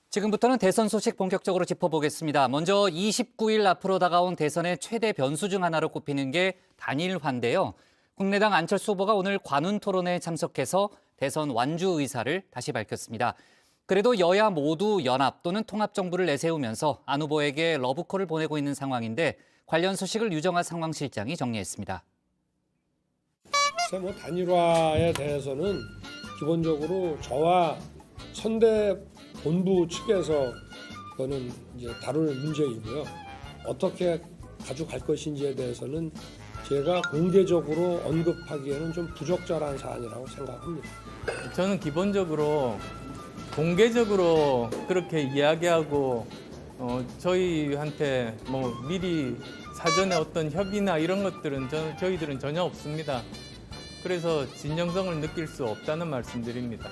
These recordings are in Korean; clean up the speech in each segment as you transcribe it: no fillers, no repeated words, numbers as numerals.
지금부터는 대선 소식 본격적으로 짚어보겠습니다. 먼저 29일 앞으로 다가온 대선의 최대 변수 중 하나로 꼽히는 게 단일화인데요. 국민의당 안철수 후보가 오늘 관훈 토론회에 참석해서 대선 완주 의사를 다시 밝혔습니다. 그래도 여야 모두 연합 또는 통합정부를 내세우면서 안 후보에게 러브콜을 보내고 있는 상황인데 관련 소식을 유정아 상황실장이 정리했습니다. 글쎄 단일화에 대해서는 기본적으로 저와 선대 본부 측에서 그거는 이제 다룰 문제이고요. 어떻게 가져갈 것인지에 대해서는 제가 공개적으로 언급하기에는 좀 부적절한 사안이라고 생각합니다. 저는 기본적으로 공개적으로 그렇게 이야기하고 저희한테 뭐 미리 사전에 어떤 협의나 이런 것들은 저희들은 전혀 없습니다. 그래서 진정성을 느낄 수 없다는 말씀드립니다.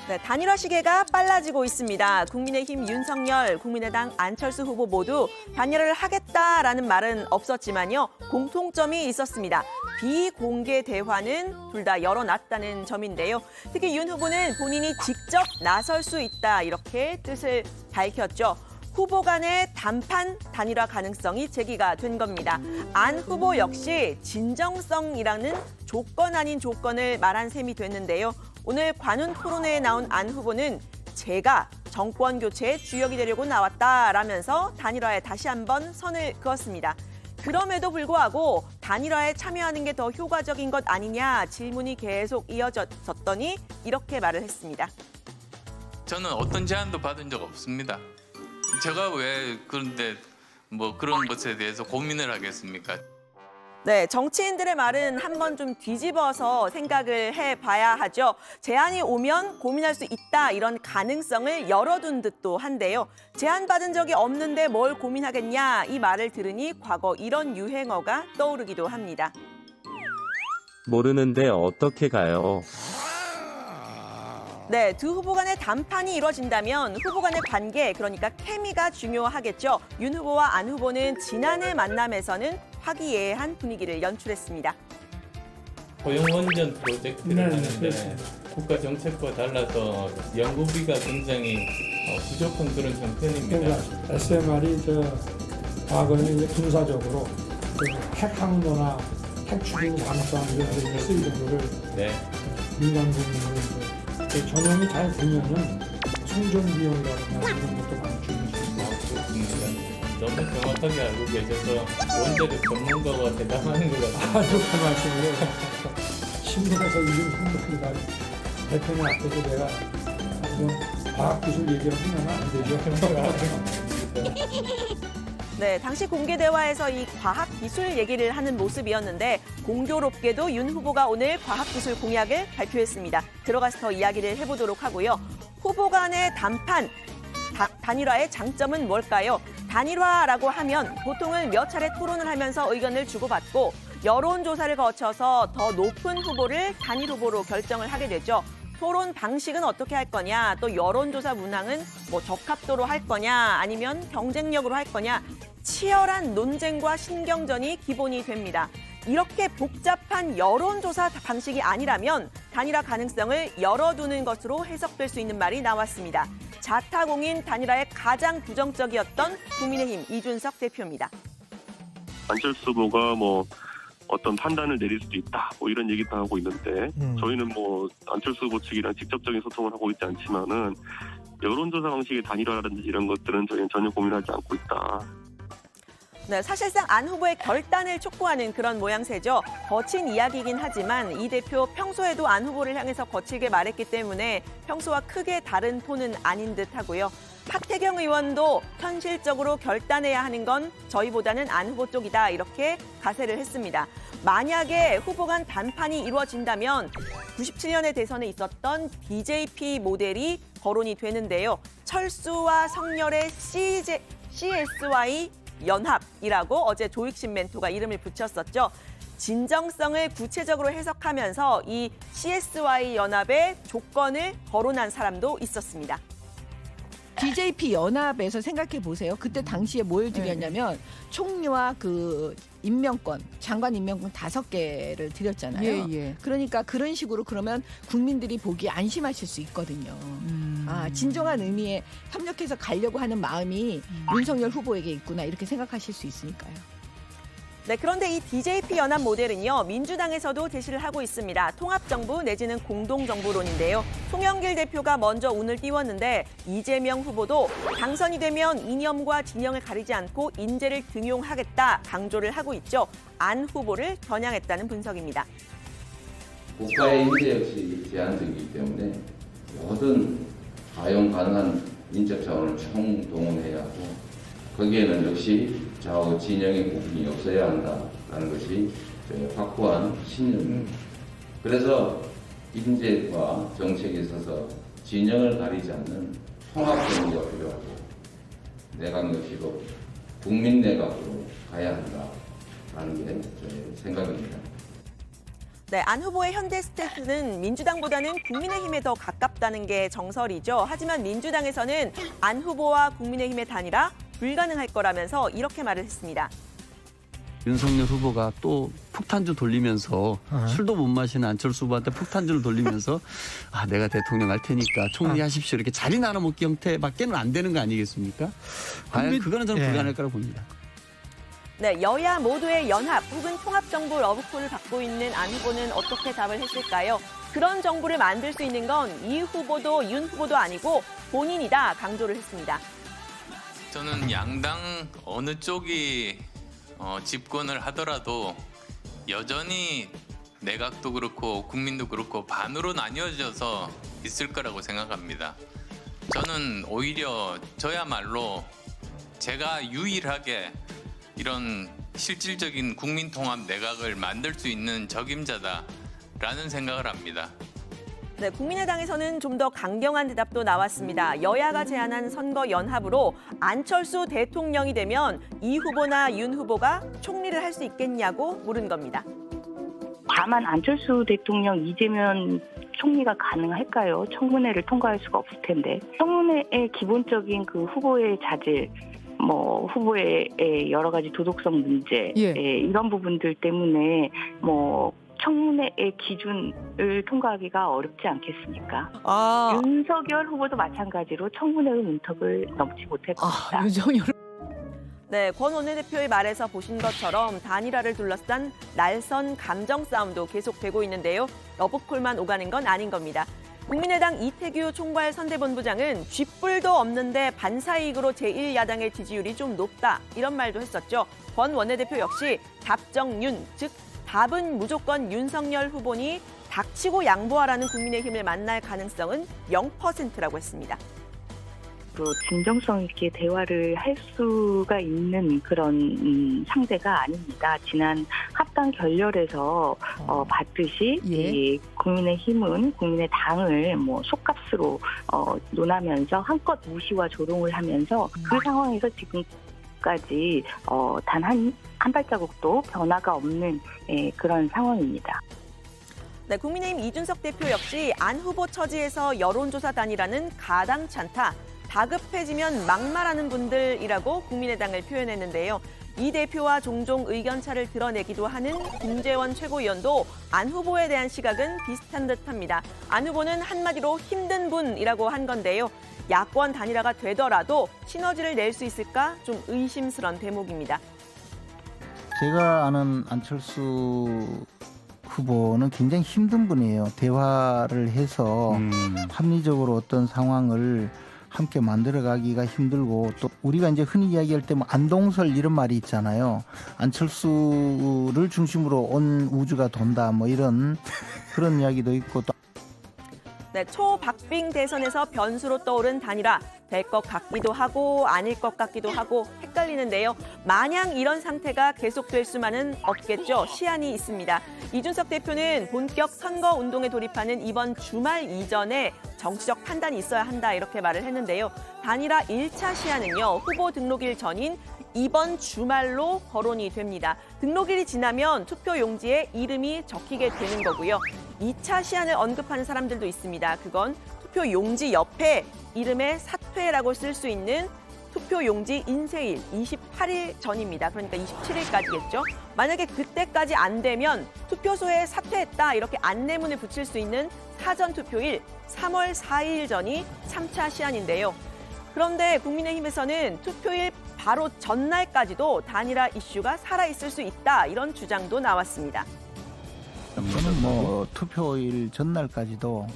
네, 단일화 시계가 빨라지고 있습니다. 국민의힘 윤석열, 국민의당 안철수 후보 모두 단일화를 하겠다라는 말은 없었지만요. 공통점이 있었습니다. 비공개 대화는 둘 다 열어놨다는 점인데요. 특히 윤 후보는 본인이 직접 나설 수 있다 이렇게 뜻을 밝혔죠. 후보 간의 단판 단일화 가능성이 제기가 된 겁니다. 안 후보 역시 진정성이라는 조건 아닌 조건을 말한 셈이 됐는데요. 오늘 관훈 토론회에 나온 안 후보는 제가 정권 교체의 주역이 되려고 나왔다라면서 단일화에 다시 한번 선을 그었습니다. 그럼에도 불구하고 단일화에 참여하는 게 더 효과적인 것 아니냐 질문이 계속 이어졌더니 이렇게 말을 했습니다. 저는 어떤 제안도 받은 적 없습니다. 제가 왜 그런데 뭐 그런 것에 대해서 고민을 하겠습니까? 네, 정치인들의 말은 한번 좀 뒤집어서 생각을 해봐야 하죠. 제안이 오면 고민할 수 있다 이런 가능성을 열어둔 듯도 한데요. 제안받은 적이 없는데 뭘 고민하겠냐 이 말을 들으니 과거 이런 유행어가 떠오르기도 합니다. 모르는데 어떻게 가요? 네, 두 후보 간의 담판이 이루어진다면 후보 간의 관계, 그러니까 케미가 중요하겠죠. 윤 후보와 안 후보는 지난해 만남에서는 화기애애한 분위기를 연출했습니다. 고용원전 프로젝트를 하는데 국가 정책과 달라서 연구비가 굉장히 부족한 그런 형편입니다. 그러니까 SMR이 과거에는 이제 군사적으로 핵 항로나 핵 추진 감싸 이런 데 쓰일 정도를 네. 민간 부문을 전용이 잘 되면은 충전 비용이라든가 이런 것도 많이 줄여줍니다. 그렇습니다. 너무 정확하게 알고 계셔서 원자력 전문가가 대담하는 것 같아요. 아주 그 말씀을 신문에서 이름 선배가 대표님 앞에서 내가 이런 과학기술 얘기를 하면 안 되죠. 네, 당시 공개 대화에서 이 과학 기술 얘기를 하는 모습이었는데 공교롭게도 윤 후보가 오늘 과학 기술 공약을 발표했습니다. 들어가서 더 이야기를 해보도록 하고요. 후보 간의 단판, 단일화의 장점은 뭘까요? 단일화라고 하면 보통은 몇 차례 토론을 하면서 의견을 주고받고 여론조사를 거쳐서 더 높은 후보를 단일 후보로 결정을 하게 되죠. 토론 방식은 어떻게 할 거냐, 또 여론조사 문항은 뭐 적합도로 할 거냐, 아니면 경쟁력으로 할 거냐, 치열한 논쟁과 신경전이 기본이 됩니다. 이렇게 복잡한 여론조사 방식이 아니라면 단일화 가능성을 열어두는 것으로 해석될 수 있는 말이 나왔습니다. 자타공인 단일화에 가장 부정적이었던 국민의힘 이준석 대표입니다. 안철수 후보가 어떤 판단을 내릴 수도 있다 이런 얘기도 하고 있는데 저희는 안철수 후보 측이랑 직접적인 소통을 하고 있지 않지만은 여론조사 방식의 단일화라든지 이런 것들은 저희는 전혀 고민하지 않고 있다. 네, 사실상 안 후보의 결단을 촉구하는 그런 모양새죠. 거친 이야기이긴 하지만 이 대표 평소에도 안 후보를 향해서 거칠게 말했기 때문에 평소와 크게 다른 톤은 아닌 듯하고요. 하태경 의원도 현실적으로 결단해야 하는 건 저희보다는 안 후보 쪽이다 이렇게 가세를 했습니다. 만약에 후보 간 단판이 이루어진다면 97년의 대선에 있었던 BJP 모델이 거론이 되는데요. 철수와 성렬의 CSY 연합이라고 어제 조익신 멘토가 이름을 붙였었죠. 진정성을 구체적으로 해석하면서 이 CSY 연합의 조건을 거론한 사람도 있었습니다. DJP 연합에서 생각해 보세요. 그때 당시에 뭘 드렸냐면 총리와 그 임명권, 장관 임명권 5개를 드렸잖아요. 그러니까 그런 식으로 그러면 국민들이 보기 안심하실 수 있거든요. 진정한 의미의 협력해서 가려고 하는 마음이 윤석열 후보에게 있구나 이렇게 생각하실 수 있으니까요. 네, 그런데 이 DJP 연합 모델은요, 민주당에서도 제시를 하고 있습니다. 통합정부 내지는 공동정부론인데요. 송영길 대표가 먼저 운을 띄웠는데 이재명 후보도 당선이 되면 이념과 진영을 가리지 않고 인재를 등용하겠다 강조를 하고 있죠. 안 후보를 겨냥했다는 분석입니다. 국가의 인재 역시 제한적이기 때문에 모든 가용 가능한 인적 자원을 총동원해야 하고 거기에는 역시 좌우 진영의 구분이 없어야 한다는 것이 저의 확고한 신념입니다. 그래서 인재와 정책에 있어서 진영을 가리지 않는 통합정부가 필요하고 내각 역시도 국민 내각으로 가야 한다는 게 저의 생각입니다. 네, 안 후보의 현대 스탠스는 민주당보다는 국민의힘에 더 가깝다는 게 정설이죠. 하지만 민주당에서는 안 후보와 국민의힘의 단일화 불가능할 거라면서 이렇게 말을 했습니다. 윤석열 후보가 또 폭탄주 돌리면서 술도 못 마시는 안철수 후보한테 폭탄주를 돌리면서 내가 대통령 할 테니까 총리 하십시오 이렇게 자리 나눠먹기 형태밖에는 안 되는 거 아니겠습니까? 과연 그거는 저는 불가능할 거라고 봅니다. 네, 여야 모두의 연합 혹은 통합정부 러브콜을 받고 있는 안 후보는 어떻게 답을 했을까요? 그런 정부를 만들 수 있는 건 이 후보도 윤 후보도 아니고 본인이다 강조를 했습니다. 저는 양당 어느 쪽이 집권을 하더라도 여전히 내각도 그렇고 국민도 그렇고 반으로 나뉘어져서 있을 거라고 생각합니다. 저는 오히려 저야말로 제가 유일하게 이런 실질적인 국민통합 내각을 만들 수 있는 적임자다라는 생각을 합니다. 네, 국민의당에서는 좀 더 강경한 대답도 나왔습니다. 여야가 제안한 선거 연합으로 안철수 대통령이 되면 이 후보나 윤 후보가 총리를 할 수 있겠냐고 물은 겁니다. 다만 안철수 대통령, 이재명 총리가 가능할까요? 청문회를 통과할 수가 없을 텐데. 청문회의 기본적인 그 후보의 자질, 후보의 여러 가지 도덕성 문제, 이런 부분들 때문에 청문회의 기준을 통과하기가 어렵지 않겠습니까? 윤석열 후보도 마찬가지로 청문회의 문턱을 넘지 못할 겁니다. 네, 권 원내대표의 말에서 보신 것처럼 단일화를 둘러싼 날선 감정 싸움도 계속되고 있는데요. 러브콜만 오가는 건 아닌 겁니다. 국민의당 이태규 총괄 선대본부장은 쥐뿔도 없는데 반사이익으로 제1야당의 지지율이 좀 높다 이런 말도 했었죠. 권 원내대표 역시 답정윤, 즉 답은 무조건 윤석열 후보니 닥치고 양보하라는 국민의힘을 만날 가능성은 0%라고 했습니다. 진정성 있게 대화를 할 수가 있는 그런 상대가 아닙니다. 지난 합당 결렬에서 봤듯이 이 국민의힘은 국민의당을 속값으로 논하면서 한껏 무시와 조롱을 하면서 그 상황에서 지금까지 단 한 발자국도 변화가 없는 그런 상황입니다. 네, 국민의힘 이준석 대표 역시 안 후보 처지에서 여론조사 단일화는 가당찮다. 다급해지면 막말하는 분들이라고 국민의당을 표현했는데요. 이 대표와 종종 의견차를 드러내기도 하는 김재원 최고위원도 안 후보에 대한 시각은 비슷한 듯합니다. 안 후보는 한마디로 힘든 분이라고 한 건데요. 야권 단일화가 되더라도 시너지를 낼 수 있을까 좀 의심스러운 대목입니다. 제가 아는 안철수 후보는 굉장히 힘든 분이에요. 대화를 해서 합리적으로 어떤 상황을 함께 만들어가기가 힘들고 또 우리가 이제 흔히 이야기할 때 안동설 이런 말이 있잖아요. 안철수를 중심으로 온 우주가 돈다 이런 그런 이야기도 있고 또 네, 초박빙 대선에서 변수로 떠오른 단일화 될 것 같기도 하고 아닐 것 같기도 하고 헷갈리는데요. 마냥 이런 상태가 계속될 수만은 없겠죠. 시한이 있습니다. 이준석 대표는 본격 선거 운동에 돌입하는 이번 주말 이전에 정치적 판단이 있어야 한다 이렇게 말을 했는데요. 단일화 1차 시한은요. 후보 등록일 전인 이번 주말로 거론이 됩니다. 등록일이 지나면 투표 용지에 이름이 적히게 되는 거고요. 2차 시한을 언급하는 사람들도 있습니다. 그건 투표 용지 옆에 이름에 사퇴라고 쓸 수 있는 투표 용지 인쇄일 28일 전입니다. 그러니까 27일까지겠죠. 만약에 그때까지 안 되면 투표소에 사퇴했다 이렇게 안내문을 붙일 수 있는 사전 투표일 3월 4일 전이 3차 시한인데요. 그런데 국민의힘에서는 투표일 바로 전날까지도 단일화 이슈가 살아있을 수 있다 이런 주장도 나왔습니다. 저는 뭐 투표일 전날까지도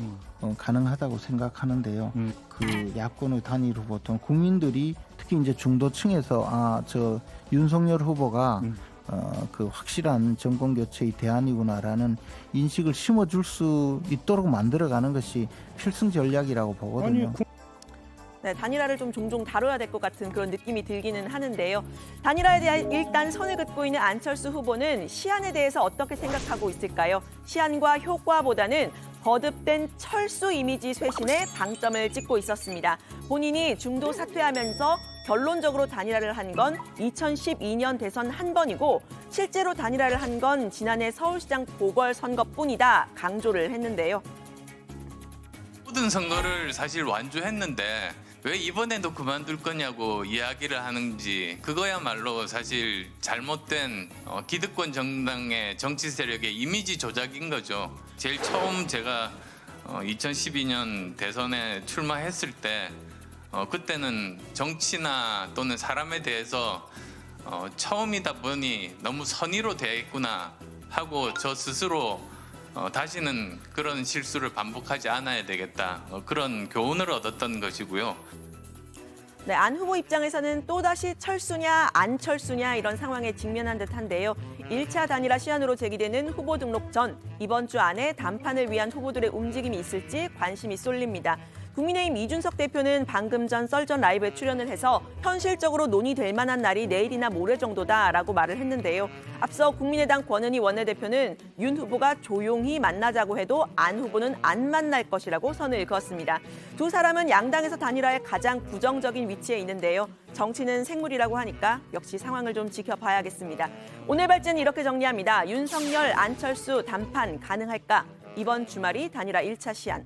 가능하다고 생각하는데요. 그 야권의 단일 후보 또는 국민들이 특히 이제 중도층에서 저 윤석열 후보가 그 확실한 정권 교체의 대안이구나라는 인식을 심어줄 수 있도록 만들어가는 것이 필승 전략이라고 보거든요. 네, 단일화를 좀 종종 다뤄야 될 것 같은 그런 느낌이 들기는 하는데요. 단일화에 대한 일단 선을 긋고 있는 안철수 후보는 시안에 대해서 어떻게 생각하고 있을까요? 시안과 효과보다는 거듭된 철수 이미지 쇄신에 방점을 찍고 있었습니다. 본인이 중도 사퇴하면서 결론적으로 단일화를 한 건 2012년 대선 한 번이고 실제로 단일화를 한 건 지난해 서울시장 보궐선거뿐이다 강조를 했는데요. 모든 선거를 사실 완주했는데 왜 이번에도 그만둘 거냐고 이야기를 하는지 그거야말로 사실 잘못된 기득권 정당의 정치 세력의 이미지 조작인 거죠. 제일 처음 제가 2012년 대선에 출마했을 때 그때는 정치나 또는 사람에 대해서 처음이다 보니 너무 선의로 대했구나 하고 저 스스로 다시는 그런 실수를 반복하지 않아야 되겠다. 그런 교훈을 얻었던 것이고요. 네, 안 후보 입장에서는 또다시 철수냐 안 철수냐 이런 상황에 직면한 듯한데요. 1차 단일화 시안으로 제기되는 후보 등록 전 이번 주 안에 단판을 위한 후보들의 움직임이 있을지 관심이 쏠립니다. 국민의힘 이준석 대표는 방금 전 썰전 라이브에 출연을 해서 현실적으로 논의될 만한 날이 내일이나 모레 정도다라고 말을 했는데요. 앞서 국민의당 권은희 원내대표는 윤 후보가 조용히 만나자고 해도 안 후보는 안 만날 것이라고 선을 그었습니다. 두 사람은 양당에서 단일화에 가장 부정적인 위치에 있는데요. 정치는 생물이라고 하니까 역시 상황을 좀 지켜봐야겠습니다. 오늘 발제는 이렇게 정리합니다. 윤석열, 안철수 단판 가능할까? 이번 주말이 단일화 1차 시안.